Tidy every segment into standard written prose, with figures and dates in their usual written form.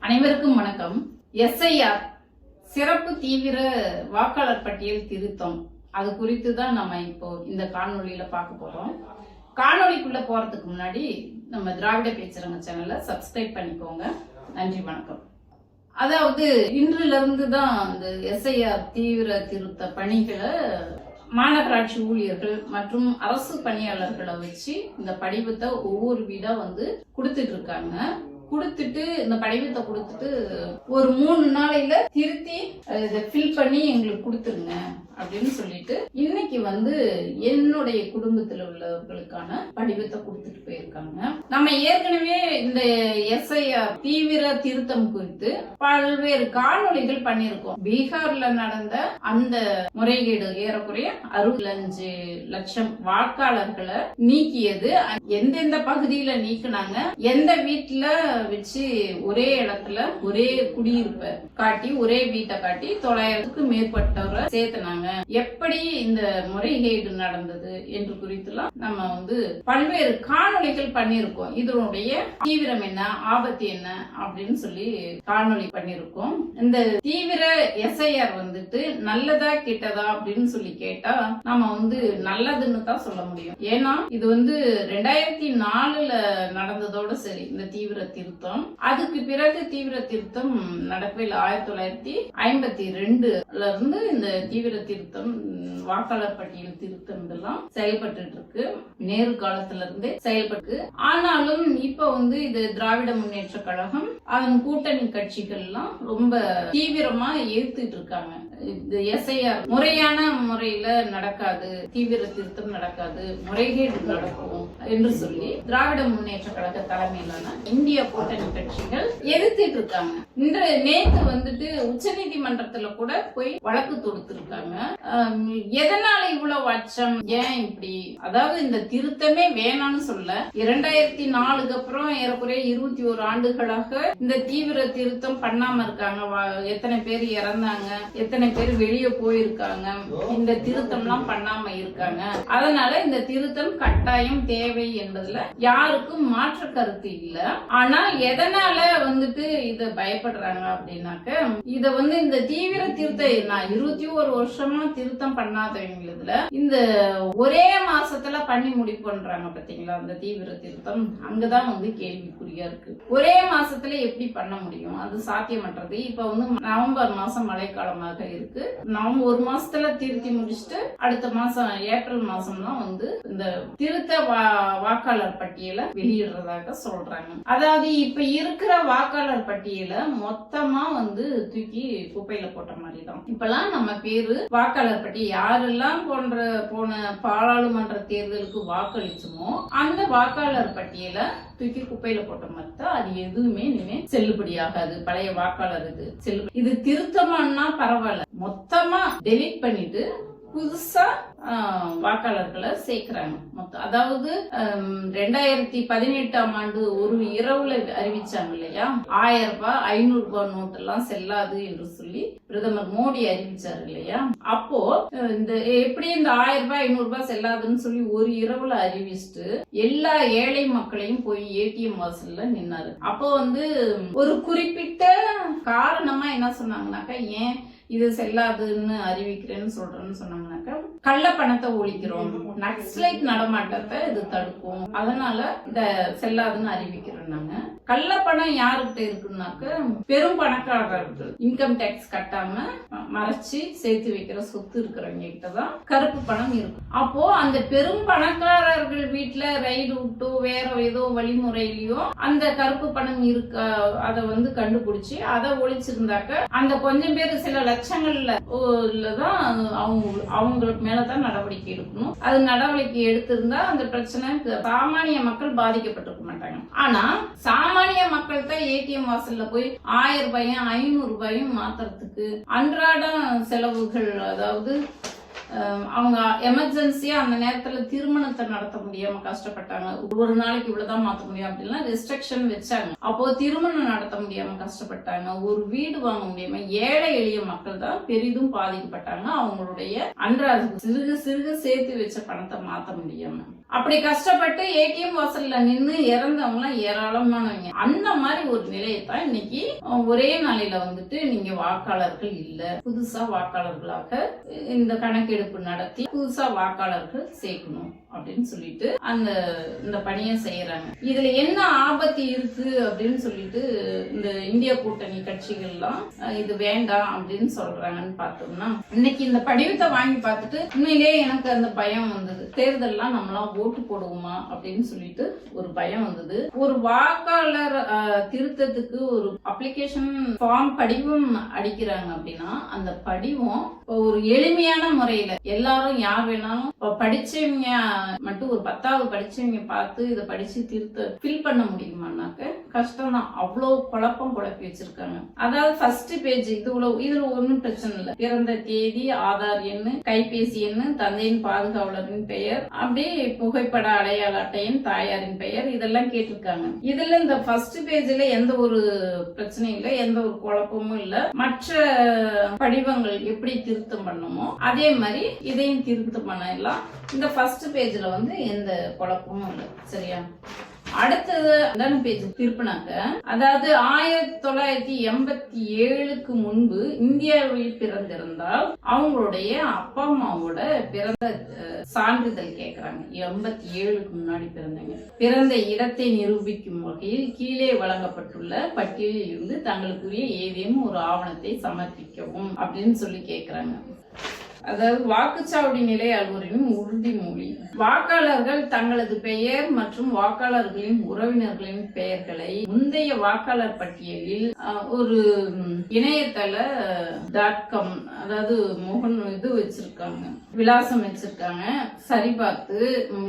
அனைவருக்கும் வணக்கம். எஸ்ஐஆர் சிறப்பு தீவிர வாக்காளர் பட்டியல் திருத்தம், அது குறித்து தான் நம்ம இப்போ இந்த காணொலியில பார்க்க போறோம். காணொலிக்குள்ள போறதுக்கு முன்னாடி நம்ம திராவிட பேச்சரங்க சேனலை சப்ஸ்கிரைப் பண்ணிக்கோங்க. நன்றி, வணக்கம். அதாவது இன்றுல இருந்து தான் இந்த எஸ்ஐஆர் தீவிர திருத்த பணிகளை மாநகராட்சி ஊழியர்கள் மற்றும் அரசு பணியாளர்களை வச்சு இந்த படிவத்தை ஒவ்வொரு வீடா கொடுத்துட்டு இருக்காங்க. கொடுத்துட்டு இந்த படிவத்தை கொடுத்துட்டு ஒரு 3 நாளையில திருத்தி ஃபில் பண்ணி எங்களுக்கு கொடுத்துருங்க அப்படின்னு சொல்லிட்டு இன்னைக்கு என்னுடைய குடும்பத்துல உள்ளவர்களுக்கான படிவத்தை கொடுத்துட்டு போயிருக்காங்க. நம்ம ஏற்கனவே இந்த எஸ்ஐஆர் தீவிர திருத்தம் குறித்து பல்வேறு காணொளிகள் பண்ணிருக்கோம். பீகார்ல நடந்த அந்த முறைகேடு ஏறக்குறைய 65 லட்சம் வாக்காளர்களை நீக்கியது, எந்தெந்த பகுதியில நீக்கினாங்க, எந்த வீட்டுல வச்சு ஒரே இடத்துல ஒரே குடியிருப்பை காட்டி ஒரே வீட்டை காட்டி 900க்கும் மேற்பட்டவரை சேர்த்துனாங்க, எப்படி இந்த முறைகேடு நடந்தது என்று குறித்துலாம் நம்ம பல்வேறு காணொளிகள் பண்ணிருக்கோம். இதனுடைய தீவிரம் என்ன, ஆபத்து என்ன அப்படின்னு சொல்லி காணொளி பண்ணிருக்கோம். இந்த தீவிர எஸ்ஐஆர் நல்லதா கெட்டதா அப்படின்னு சொல்லி கேட்டா நம்ம நல்லதுன்னு தான் சொல்ல முடியும். ஏன்னா இது 2004ல நடந்ததோட சரி இந்த தீவிர திருத்தம். அதுக்கு பிறகு தீவிர திருத்தம் நடக்கவே 1952ல இருந்து இந்த தீவிர திருத்தம் வாக்காளர் பட்டியல் திருத்தம் எல்லாம் செயல்பட்டு இருக்கு. நேரு காலத்துல இருந்தே செயல்பட்டு. ஆனாலும் இப்ப இது திராவிட முன்னேற்ற கழகம் அதன் கூட்டணி கட்சிகள் எல்லாம் ரொம்ப தீவிரமா எதிர்த்துட்டு இருக்காங்க. இந்த எஸ்ஐஆர் முறையான முறையில நடக்காது, தீவிர திருத்தம் நடக்காது, முறைகேடு நடக்கும் என்று சொல்லி திராவிட முன்னேற்ற கழக தலைமையிலான இந்திய கூட்டணி கட்சிகள் எதிர்த்துட்டு இருக்காங்க. இன்று நேத்து உச்ச நீதிமன்றத்துல கூட போய் வழக்கு தொடுத்திருக்காங்க. எதனால இவ்வளவு அச்சம், ஏன் இப்படி? அதாவது இந்த திருத்தமே வேணாம்னு சொல்ல, 2004க்கு அப்புறம் ஏறக்குறைய 21 ஆண்டுகளாக இந்த தீவிர திருத்தம் பண்ணாம இருக்காங்க. எத்தனை பேர் இறந்தாங்க, எத்தனை பேர் வெளியே போயிருக்காங்க, இந்த திருத்தம் எல்லாம் பண்ணாம இருக்காங்க. அதனால இந்த திருத்தம் கட்டாயம் தேவை என்பதுல யாருக்கும் மாற்று கருத்து இல்ல. ஆனால் எதனால இத பயப்படுறாங்க அப்படின்னாக்க, இத இந்த தீவிர திருத்தம் நான் 21 வருஷமா திருத்தம் பண்ணாதவங்களதுல இந்த ஒரே மாசத்துல பண்ணி முடிப்புன்றாங்க பாத்தீங்களா, அந்த தீவிர திருத்தம். அங்கதான் கேள்விக்குறியா இருக்கு. ஒரே மாசத்துல எப்படி பண்ண முடியும்? அது சாத்தியமற்றது. இப்ப நவம்பர் மாசம் மழைக்காலமாக இருக்கு. நவம்பர் 1 மாசத்துல திருத்தி முடிச்சுட்டு அடுத்த மாசம் ஏப்ரல் மாசம்லாம் இந்த திருத்த வாக்காளர் பட்டியலை வெளியிடுறதாக சொல்றாங்க. அதாவது இப்ப இருக்கிற வாக்காளர் பட்டியலை மொத்தமா தூக்கி குப்பையில போட்ட மாதிரி தான். இப்பெல்லாம் நம்ம பேரு வாக்காளர் பட்டியல் யாரெல்லாம் போன பாராளுமன்ற தேர்தலுக்கு வாக்களிச்சோமோ அந்த வாக்காளர் பட்டியலை தூக்கி குப்பையில போட்ட மாதிரி தான். அது எதுவுமே இனிமே செல்லுபடியாகாது. பழைய வாக்காளர் இது திருத்தமானா பரவாயில்ல, மொத்தமா டெலீட் பண்ணிட்டு புதுசா வாக்காளர்களை சேர்க்கிறாங்க. அதாவது 2018ஆம் ஆண்டு ஒரு இரவுல அறிவிச்சாங்க இல்லையா, 1000 ரூபாய் 500 ரூபாய் நோட்டு எல்லாம் செல்லாது என்று சொல்லி பிரதமர் மோடி அறிவிச்சாரு இல்லையா. அப்போ இந்த எப்படி இந்த 1000 ரூபாய் 500 ரூபாய் செல்லாதுன்னு சொல்லி ஒரு இரவுல அறிவிச்சுட்டு எல்லா ஏழை மக்களையும் போய் ஏடிஎம் வாசல்ல நின்னாரு. அப்போ ஒரு குறிப்பிட்ட காரணமா என்ன சொன்னாங்கன்னாக்கா, ஏன் இது செல்லாதுன்னு அறிவிக்கிறேன்னு சொல்றேன்னு சொன்னாங்கன்னாக்கா, கள்ள பணத்தை ஒழிக்கிறோம், நக்சலைட் நடமாட்டத்தை இது தடுக்கும், அதனால இத செல்லாதுன்னு அறிவிக்கிறோம். கள்ள பணம் யாருக்கிட்ட இருக்குன்னாக்க, பெரும் பணக்காரர்கள் இன்கம் டேக்ஸ் கட்டாம மறைச்சு சேர்த்து வைக்கிற சொத்து இருக்கிறவங்க கிட்டதான் கருப்பு பணம் இருக்கும். அப்போ அந்த பெரும் பணக்காரர்கள் வீட்டுல ரைடு விட்டோ வேற ஏதோ வழிமுறையிலயோ அந்த கருப்பு பணம் இருக்க அதை கண்டுபிடிச்சு அதை ஒழிச்சிருந்தாக்க அந்த கொஞ்சம் பேர் சில லட்சங்கள்ல தான் அவங்களுக்கு மேலதான் நடவடிக்கை எடுக்கணும். அது நடவடிக்கை எடுத்திருந்தா அந்த பிரச்சனை சாமானிய மக்கள் பாதிக்கப்பட்டிருக்க மாட்டாங்க. ஆனா சாமானிய மக்கள் தான் ஏடிஎம் வாசல்ல போய் 1000 ரூபாயும் 500 ரூபாயும் மாத்துறதுக்கு அன்றாட செலவுகள், அதாவது அவங்க எமர்ஜென்சியா அந்த நேரத்துல திருமணத்தை நடத்த முடியாம கஷ்டப்பட்டாங்க. ஒரு நாளைக்கு இவ்வளவுதான் மாத்த முடியும் அப்படின்னா ரெஸ்ட்ரிக்ஷன் வச்சாங்க. அப்போ திருமணம் நடத்த முடியாம கஷ்டப்பட்டாங்க. ஒரு வீடு வாங்க முடியாம ஏழை எளிய மக்கள் தான் பெரிதும் பாதிக்கப்பட்டாங்க. அவங்களுடைய அன்றாட சிறுக சிறுக சேர்த்து வச்ச பணத்தை மாத்த முடியாம. அப்படி கஷ்டப்பட்டு ஏடிஎம் வாசல்ல நின்னு இறந்தவங்க எல்லாம் ஏராளமானவங்க. அந்த மாதிரி ஒரு நிலையத்தான் இன்னைக்கு ஒரே நாளையில வந்துட்டு நீங்க வாக்காளர்கள் இல்ல, புதுசா வாக்காளர்களாக இந்த கணக்கெடுப்பு நடத்தி புதுசா வாக்காளர்கள் சேர்க்கணும் அப்படின்னு சொல்லிட்டு இந்த பணியை செய்யறாங்க. இதுல என்ன ஆபத்து இருக்கு அப்படின்னு சொல்லிட்டு இந்த இந்திய கூட்டணி கட்சிகள்லாம் இது வேண்டாம் அப்படின்னு சொல்றாங்கன்னு பார்த்தோம்னா, இன்னைக்கு இந்த படிவத்தை வாங்கி பார்த்துட்டு உண்மையிலேயே எனக்கு அந்த பயம் வந்தது. தேர்தல்லாம் நம்மளாம் ஓட்டு போடுவோமா அப்படின்னு சொல்லிட்டு ஒரு பயம் வந்தது. ஒரு வாக்காளர் திருத்தத்துக்கு ஒரு அப்ளிகேஷன் ஃபார்ம் படிவம் அடிக்கிறாங்க அப்படின்னா அந்த படிவம் ஒரு எளிமையான முறையில எல்லாரும் யார் வேணாலும் படிச்சவங்க மட்டும் ஒரு 10வது படிச்சவங்க பார்த்து இதை படிச்சு திருத்த ஃபில் பண்ண முடியுமானாக்க கஷ்டம் தான். அவ்வளவு குழப்பம் குழப்பி வச்சிருக்காங்க. அதாவது ஃபர்ஸ்ட் பேஜ் இதுல ஒன்னும் பிரச்சனை இல்லை. பிறந்த தேதி, ஆதார் எண்ணு, கைபேசி எண்ணு, தந்தையின் பாதுகாவலரின் பெயர், அப்படியே புகைப்பட அடையாள அட்டையின் தாயாரின் பெயர், இதெல்லாம் கேட்டிருக்காங்க. இதுல இந்த ஃபர்ஸ்ட் பேஜ்ல எந்த ஒரு பிரச்சனையும் இல்லை, எந்த ஒரு குழப்பமும் இல்லை. மற்ற படிவங்கள் எப்படி திருத்தம் பண்ணுமோ அதே மாதிரி இதையும் திருத்தம் பண்ணலாம். இந்த ஃபர்ஸ்ட் பேஜ்ல வந்து எந்த குழப்பமும் இல்லை. சரியா? அடுத்தது பேஜ் திருப்பினாக்க, அதாவது 1987க்கு முன்பு இந்தியாவில் பிறந்திருந்தால் அவங்களுடைய அப்பா அம்மாவோட பிறந்த சான்றிதழ் கேட்கிறாங்க. 87க்கு முன்னாடி பிறந்தவங்க பிறந்த இடத்தை நிரூபிக்கும் வகையில் கீழே வழங்கப்பட்டுள்ள பட்டியலில் இருந்து தங்களுக்குரிய ஏதேனும் ஒரு ஆவணத்தை சமர்ப்பிக்கவும் அப்படின்னு சொல்லி கேட்கிறாங்க. அதாவது வாக்குச்சாவடி நிலைய அலுவலரின் உறுதிமொழி. வாக்காளர்கள் தங்களது பெயர் மற்றும் வாக்காளர்களின் உறவினர்களின் பெயர்களை முந்தைய வாக்காளர் பட்டியலில் ஒரு இணையதள .com அதாவது இது வச்சிருக்காங்க, விலாசம் வச்சிருக்காங்க, சரிபார்த்து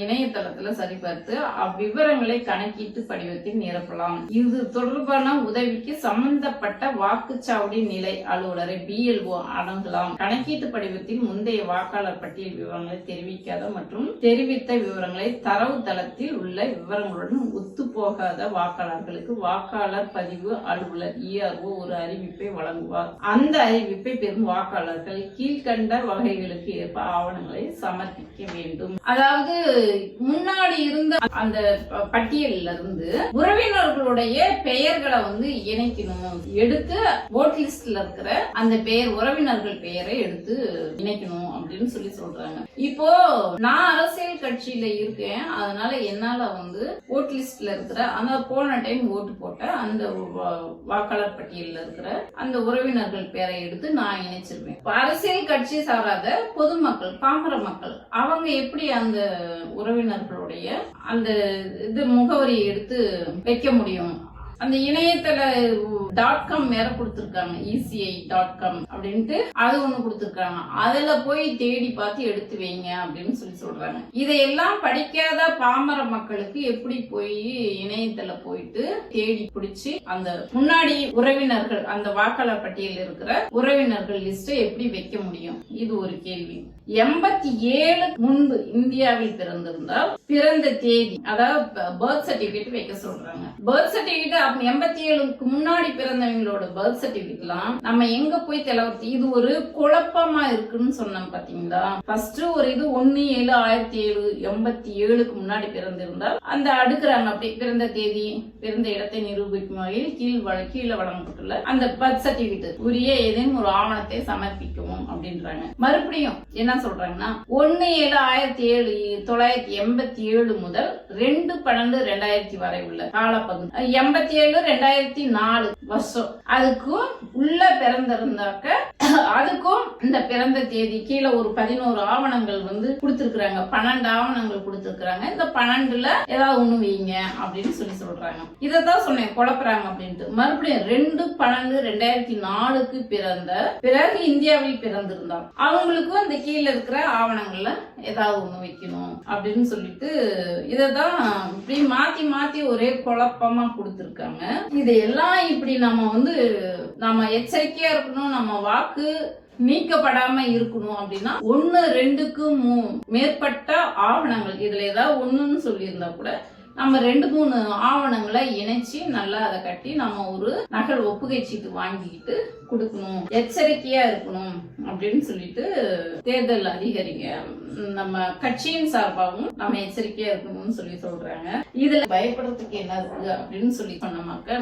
இணையதளத்துல சரிபார்த்து அவ்விவரங்களை கணக்கீட்டு படிவத்தில் நிரப்பலாம். இது தொடர்பான உதவிக்கு சம்பந்தப்பட்ட வாக்குச்சாவடி நிலை அலுவலரை BLO அணுகலாம். கணக்கீட்டு படிவத்தில் முந்தைய வாக்காளர் பட்டியல் விவரங்களை தெரிவிக்காத மற்றும் தெரிவித்த விவரங்களை தரவு தளத்தில் உள்ள விவரங்களுடன் ஒத்துப்போகாத வாக்காளர்களுக்கு வாக்காளர் பதிவு அலுவலர் ERO ஒரு அறிவிப்பை வழங்குவார். அந்த அறிவிப்பை பெறும் வாக்காளர்கள் கீழ்கண்ட வகைகளுக்கு ஏற்ப ஆவணங்களை சமர்ப்பிக்க வேண்டும். அதாவது முன்னாடி இருந்த அந்த பட்டியலில் இருந்து உறவினர்களுடைய பெயர்களை வந்து இணைக்கணும். எடுத்து ஓட் லிஸ்ட்ல இருக்கிற அந்த பெயர் உறவினர்கள் பெயரை எடுத்து இணைக்கணும் அப்படின்னு சொல்லி சொல்றாங்க. இப்போ நான் அரசியல் கட்சியில இருக்கேன், அதனால என்னால வந்து ஓட் லிஸ்ட்ல இருக்கிற அந்த போன டைம் ஓட்டு போட்ட அந்த வாக்காளர் பட்டியலில் இருக்கிற அந்த உறவினர்கள் பேரை எடுத்து நான் இணைச்சிருவேன். அரசியல் கட்சி சாராத பொதுமக்கள், பாமர மக்கள், அவங்க எப்படி அந்த உறவினர்களுடைய அந்த இது முகவரியை எடுத்து வைக்க முடியும்? அந்த இணையதள .com வேற கொடுத்திருக்காங்க, ECI.com அப்படின்ட்டு அது ஒண்ணு கொடுத்திருக்காங்க. அதுல போய் தேடி பார்த்து எடுத்து வைங்க அப்படின்னு சொல்லி சொல்றாங்க. இதையெல்லாம் படிக்காத பாமர மக்களுக்கு எப்படி போய் இணையத்துல போயிட்டு தேடி பிடிச்சு அந்த முன்னாடி உறவினர்கள் அந்த வாக்காளர் பட்டியலில் இருக்கிற உறவினர்கள் லிஸ்ட எப்படி வைக்க முடியும்? இது ஒரு கேள்வி. 87 முன்பு இந்தியாவில் பிறந்திருந்தால் பிறந்த தேதி, அதாவது பர்த் சர்டிபிகேட் வைக்க சொல்றாங்க. பர்த் சர்டிபிகேட் 87க்கு முன்னாடி பிறந்தவங்களோட பர்த் சர்டிபிகேட்லாம் நம்ம எங்க போய் தெலவர்த்தி? இது ஒரு குழப்பமா இருக்குன்னு சொன்னோம் பாத்தீங்களா? ஃபர்ஸ்ட் ஒரு இது 1/7/1987க்கு முன்னாடி பிறந்திருந்தால் அந்த அடுக்குறாங்க. அப்படி பிறந்த தேதி, பிறந்த இடத்தை நிரூபிக்கும் வகையில் கீழே வழங்கப்பட்டுள்ள அந்த பர்த் சர்டிபிகேட் உரிய ஏதேனும் ஒரு ஆவணத்தை சமர்ப்பிக்கவும் அப்படின்றாங்க. மறுபடியும் என்ன சொல்றாங்கன்னா 1/7/1987 முதல் 2/12/2000 வரை உள்ள காலப்பகுதி 87-2004 வருஷம் அதுக்கும் உள்ள பிறந்திருந்தாக்க அதுக்கும் இந்த பிறந்த தேதி கீழே ஒரு 11 ஆவணங்கள் வந்து கொடுத்திருக்காங்க. 12 ஆவணங்கள் கொடுத்திருக்காங்க. இந்த 12ல ஏதாவது ஒண்ணு வைங்க அப்படின்னு சொல்லி சொல்றாங்க. இததான் சொன்னேன் குழப்பறாங்க அப்படின்ட்டு. மறுபடியும் 2/12/2004க்கு பிறந்த பிறகு இந்தியாவில் பிறந்திருந்தாங்க அவங்களுக்கும் இந்த கீழே இருக்கிற ஆவணங்கள்ல ஏதாவது ஒண்ணு வைக்கணும் அப்படின்னு சொல்லிட்டு இததான் இப்படி மாத்தி மாத்தி ஒரே குழப்பமா கொடுத்திருக்காங்க. இதையெல்லாம் இப்படி நம்ம எச்சரிக்கையா இருக்கணும். நம்ம வாக்கு நீக்கப்படாம இருக்கணும் அப்படின்னா 1-2க்கு மேற்பட்ட ஆவணங்கள், இதுல ஏதாவது ஒண்ணுன்னு சொல்லி இருந்தா கூட நம்ம 2-3 ஆவணங்களை இணைச்சு நல்லா அதை கட்டி நம்ம ஒரு நகல் ஒப்புகை சீட்டு வாங்கிக்கிட்டு கொடுக்கணும், எச்சரிக்கையா இருக்கணும் அப்படின்னு சொல்லிட்டு தேர்தல் அதிகாரிங்க நம்ம கட்சியின் சார்பாகவும் நம்ம எச்சரிக்கையா இருக்கணும்னு சொல்லி சொல்றாங்க. இதுல பயப்படுறதுக்கு என்ன இருக்கு அப்படின்னு சொல்லி சொன்னமாக்க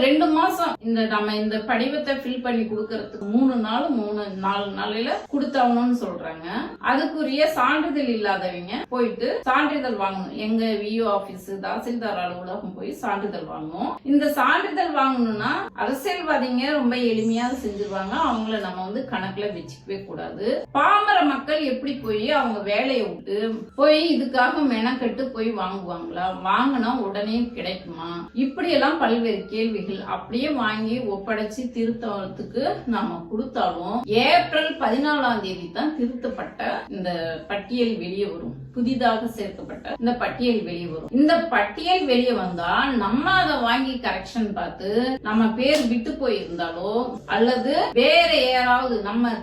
2 மாசம் நம்ம இந்த படிவத்தை ஃபில் பண்ணி கொடுக்கறதுக்கு 4 நாளையில கொடுத்தாங்கன்னு சொல்றாங்க. அதுக்குரிய சான்றிதழ் இல்லாதவங்க போயிட்டு சான்றிதழ் வாங்கணும். எங்க விஓ ஆபீஸ் தாசில்தார் அலுவலகம் போய் சான்றிதழ் வாங்கணும். இந்த சான்றிதழ் வாங்கணும்னா அரசியல்வாதிங்க ரொம்ப எளிமையா செஞ்சிருவாங்க. அவங்கள நம்ம கணக்குல வச்சுக்கவே கூடாது. பாமர மக்கள் எப்படி போய் அவங்க வேலையை விட்டு போய் இதுக்காக மெனக்கெட்டு போய் வாங்குவாங்களா? வாங்கினா உடனே கிடைக்குமா? இப்படி எல்லாம் பல்வேறு கேள்விகள். அப்படியே வாங்கி ஒப்படைச்சு திருத்தத்துக்கு நாம கொடுத்தாலும் ஏப்ரல் 14ஆம் தேதி தான் திருத்தப்பட்ட இந்த பட்டியல் வெளியே வரும். புதிதாக சேர்க்கப்பட்ட இந்த பட்டியல் வெளியே வரும். இந்த பட்டியல் வெளியே வந்தா நம்ம அதை வாங்கி கரெக்ஷன் பார்த்து நம்ம பேர் விட்டு போயிருந்தாலோ அல்லது வேற யாராவது நம்ம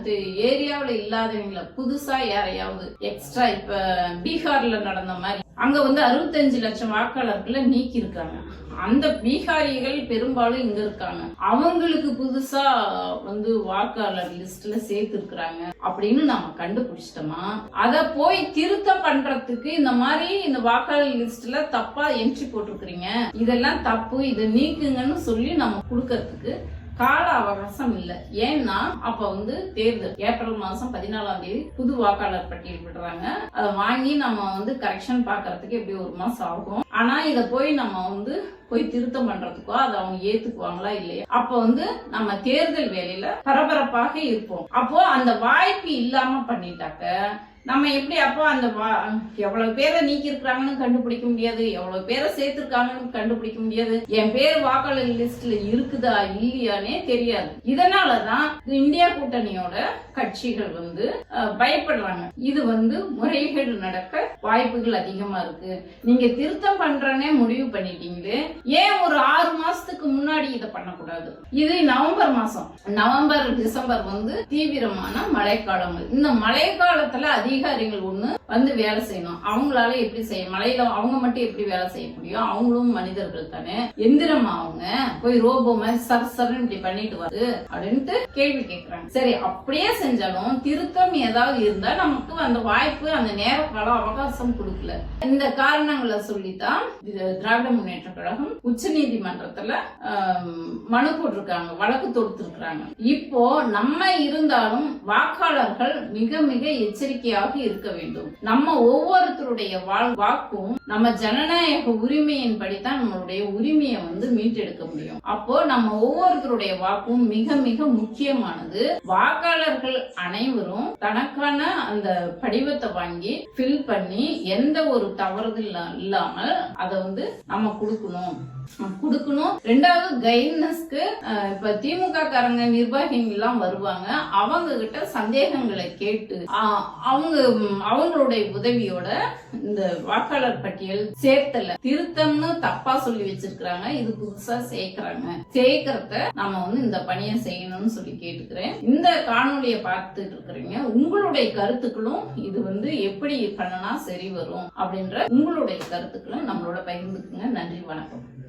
ஏரியாவில் இல்லாதவங்கள புதுசா யாரையாவது எக்ஸ்ட்ரா இப்ப பீகார்ல நடந்த மாதிரி அங்க 65 லட்சம் வாக்காளர்களை நீக்கி இருக்காங்க. அந்த பீகாரிகள் பெரும்பாலும் இங்க இருக்காங்க. அவங்களுக்கு புதுசா வாக்காளர் லிஸ்ட்ல சேர்த்து இருக்கிறாங்க அப்படின்னு நாம கண்டுபிடிச்சிட்டோமா, அத போய் திருத்தம் பண்றதுக்கு இந்த மாதிரி இந்த வாக்காளர் லிஸ்ட்ல தப்பா என்ட்ரி போட்டிருக்கிறீங்க, இதெல்லாம் தப்பு, இதை நீக்குங்கன்னு சொல்லி நம்ம கொடுக்கறதுக்கு கால அவகாசம் இல்ல. ஏன்னா அப்ப தேர்தல் ஏப்ரல் மாசம் 14ஆம் தேதி புது வாக்காளர் பட்டியல் விடுறாங்க. அதை வாங்கி நம்ம கரெக்ஷன் பாக்குறதுக்கு எப்படி 1 மாசம் ஆகும். ஆனா இத போய் நம்ம போய் திருத்தம் பண்றதுக்கோ அதை அவங்க ஏத்துக்குவாங்களா இல்லையா? அப்ப நம்ம தேர்தல் வேலையில பரபரப்பாக இருப்போம். அப்போ அந்த வாய்ப்பு இல்லாம பண்ணிட்டாக்க நம்ம எப்படி அப்போ அந்த எவ்வளவு பேரை நீக்கி இருக்கிறாங்கன்னு கண்டுபிடிக்க முடியாது, எவ்வளவு பேரை சேர்த்திருக்காங்கன்னு கண்டுபிடிக்க முடியாது, என் பேர் வாக்காளர் லிஸ்ட்ல இருக்குதா இல்லையானே தெரியாது. இதனாலதான் இந்தியா கூட்டணியோட கட்சிகள் பயப்படுறாங்க. இது முறைகேடு நடக்க வாய்ப்புகள் அதிகமா இருக்கு. நீங்க திருத்தம் பண்றனே முடிவு பண்ணிட்டீங்களே, ஏன் ஒரு 6 மாசத்துக்கு முன்னாடி இதை பண்ணக்கூடாது? இது நவம்பர் மாசம், நவம்பர் டிசம்பர் தீவிரமான மழைக்காலங்கள். இந்த மழை காலத்துல அதிகாரிகள் வேலை செய்யணும். அவங்களால எப்படி செய்ய, மழையில அவங்க மட்டும் எப்படி வேலை செய்ய முடியும்? அவங்களும் மனிதர்கள் தானே, எந்திரமா அவங்க போய் ரோபோ மாதிரி சர்ன்னு இப்படி பண்ணிட்டு வருது அப்படின்ட்டு கேள்வி கேட்கிறாங்க. சரி, அப்படியே செஞ்சாலும் திருத்தம் ஏதாவது இருந்தா நமக்கு அந்த வாய்ப்பு, அந்த நேர கால அவகாசம் கொடுக்கல. இந்த காரணங்களை சொல்லித்தான் திராவிட முன்னேற்ற கழகம் உச்ச நீதிமன்றத்துல மனு போட்டிருக்காங்க, வழக்கு தொடுத்திருக்கிறாங்க. இப்போ நம்ம இருந்தாலும் வாக்காளர்கள் மிக மிக எச்சரிக்கையாக இருக்க வேண்டும். நம்ம ஒவ்வொருத்தருடைய வாக்கும் நம்ம ஜனநாயக உரிமையின் படித்தான் நம்மளுடைய உரிமையை மீட்டெடுக்க முடியும். அப்போ நம்ம ஒவ்வொருத்தருடைய வாக்கும் மிக மிக முக்கியமானது. வாக்காளர்கள் அனைவரும் தனக்கான அந்த படிவத்தை வாங்கி ஃபில் பண்ணி எந்த ஒரு தவறுதல் இல்லாமல் அதை நம்ம கொடுக்கணும். 2வது கைட்னஸ்க்கு இப்ப திமுக காரங்க நிர்வாகிகள் எல்லாம் வருவாங்க. அவங்க கிட்ட சந்தேகங்களை கேட்டு அவங்களுடைய உதவியோட இந்த வாக்காளர் பட்டியல் சேர்த்தல திருத்தம்னு தப்பா சொல்லி வச்சிருக்காங்க. இது புதுசா சேர்க்கறத நம்ம இந்த பணியை செய்யணும்னு சொல்லி கேட்டுக்கிறேன். இந்த காணொலியை பார்த்துட்டு இருக்கிறீங்க, உங்களுடைய கருத்துக்களும் இது எப்படி பண்ணனா சரி வரும் அப்படின்ற உங்களுடைய கருத்துக்களும் நம்மளோட பகிர்ந்துக்குங்க. நன்றி, வணக்கம்.